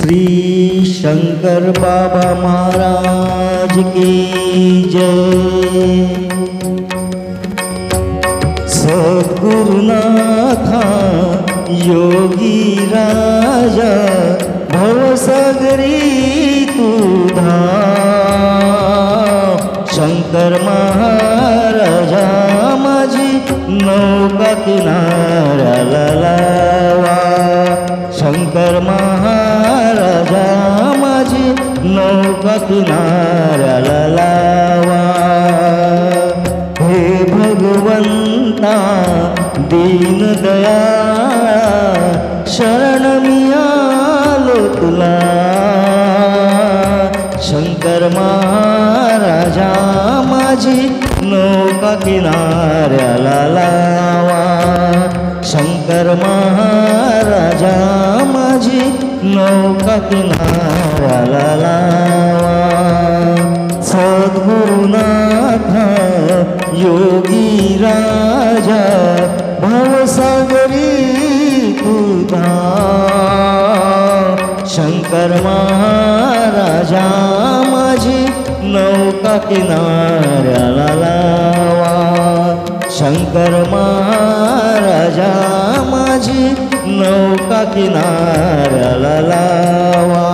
श्री शंकर बाबा महाराज की जय। सद्गुरुनाथा योगी राजा भवसागरी तू धाम। शंकर महाराजा माझी नौका किनाऱ्याला लावा। शंकर महाराजा माझी नौका किनाऱ्याला लावा। हे भगवंता दीनदयाळा शरण मी आलो तुला। शंकर महाराजा माझी नौका किनाऱ्याला लावा। शंकर महाराजा माझी नौका किनाऱ्याला लावा। सद्गुरुनाथा योगी राजा भवसागरी तू धाम। शंकर महाराजा माझी नौका किनाऱ्याला लावा। शंकर महाराजा माझी नौका किनाऱ्याला लावा।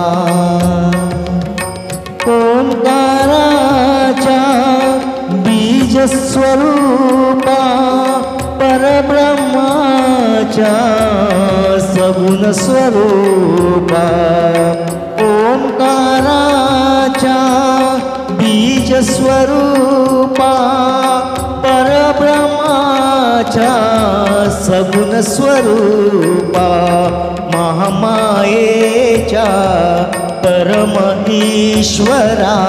ओंकाराच्या बीज स्वरूपा परब्रह्माच्या सगुण स्वरूपा। ओंकाराच्या बीज स्वरूपा परब्रह्माच्या सगुण स्वरूपा। महामायेच्या परम ईश्वरा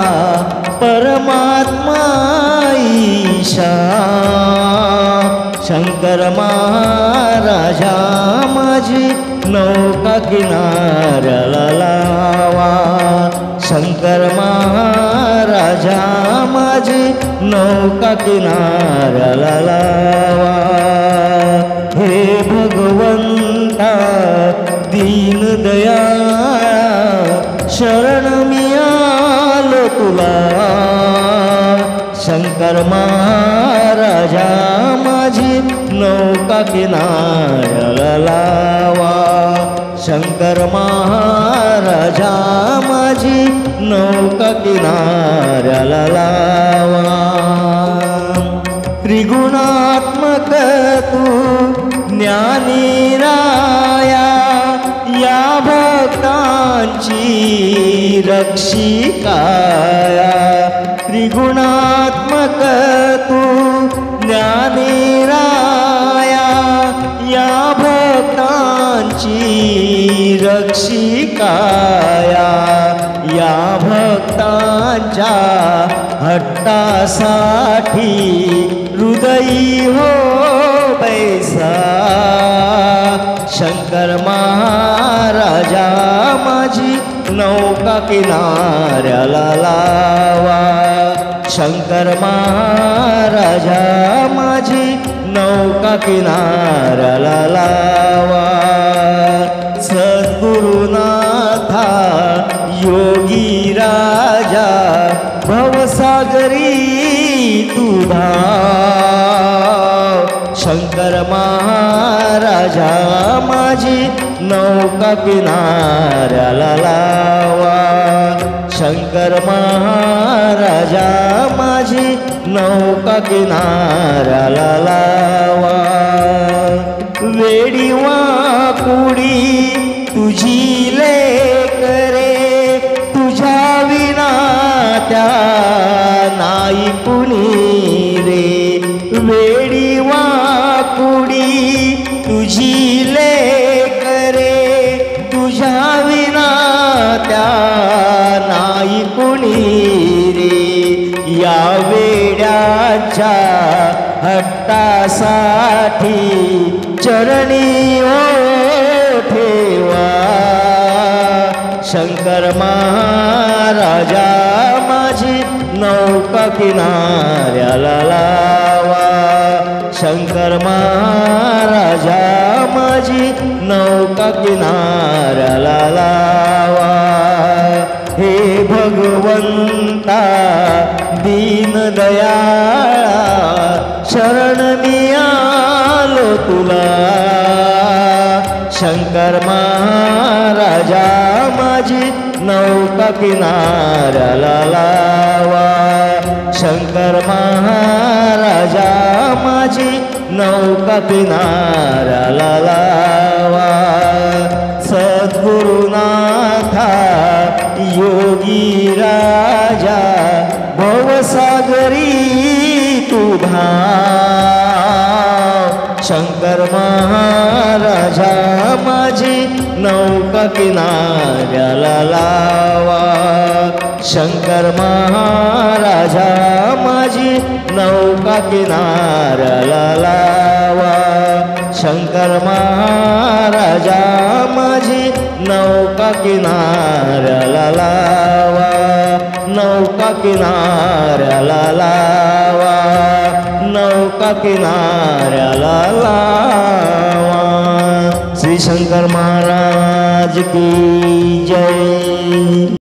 परमात्मा ईशा। शंकर महाराजा माझी नौका किनाऱ्याला लावा। शंकर महाराजा माझी नौका किनाऱ्याला लावा। हे भगवंता दीनदयाळा शरण मी आलो तुला। शंकर महाराजा माझी नौका किनाऱ्याला लावा। शंकर महाराजा माझी नौका किनाऱ्याला लावा। त्रिगुणात्मक तू ज्ञानी राया या भक्तांची रक्षिकाया। त्रिगुणात्मक तू ज्ञानी राया या भक्तांची रक्षिकाया। या भक्तांच्या हट्टासाठी हृदयी हो बैसा। शंकर महाराजा माझी नौका किनाऱ्याला लावा। शंकर महाराजा माझी नौका किनाऱ्याला लावा। सद्गुरुनाथा योगी राजा भवसागरी तू धाम। शंकर महाराजा माझी नौका किनाऱ्याला लावा। शंकर महाराजा माझी नौका किनाऱ्याला लावा। वेडी वाकुडी तुझी लेकरे तुझ्या विना त्या नाही कुणी रे। वेडी वाकुडी तुझी लेकरे तुझ्या विना त्या नाही कुणी रे। या वेड्याच्या हट्टासाठी चरणी ओ ठेवा। शंकर महाराजा माझी नौका किनाऱ्याला लावा। शंकर महाराजा माझी नौका किनाऱ्याला लावा। हे भगवंता दीनदयाळा शरण मी आलो तुला शंकर महाराजा माझी नौका किनाऱ्याला लावा शंकर महाराजा माझी नौका किनाऱ्याला लावा सद्गुरुनाथा योगी राजा भवसागरी तू धाव शंकर महाराजा माझी नौका किनाऱ्याला लावा शंकर महाराजा माझी नौका किनाऱ्याला लावा शंकर महाराजा माझी नौका किनाऱ्याला लावा नौका किनाऱ्याला लावा नौका किनाऱ्याला लावा श्री शंकर महाराज की जय।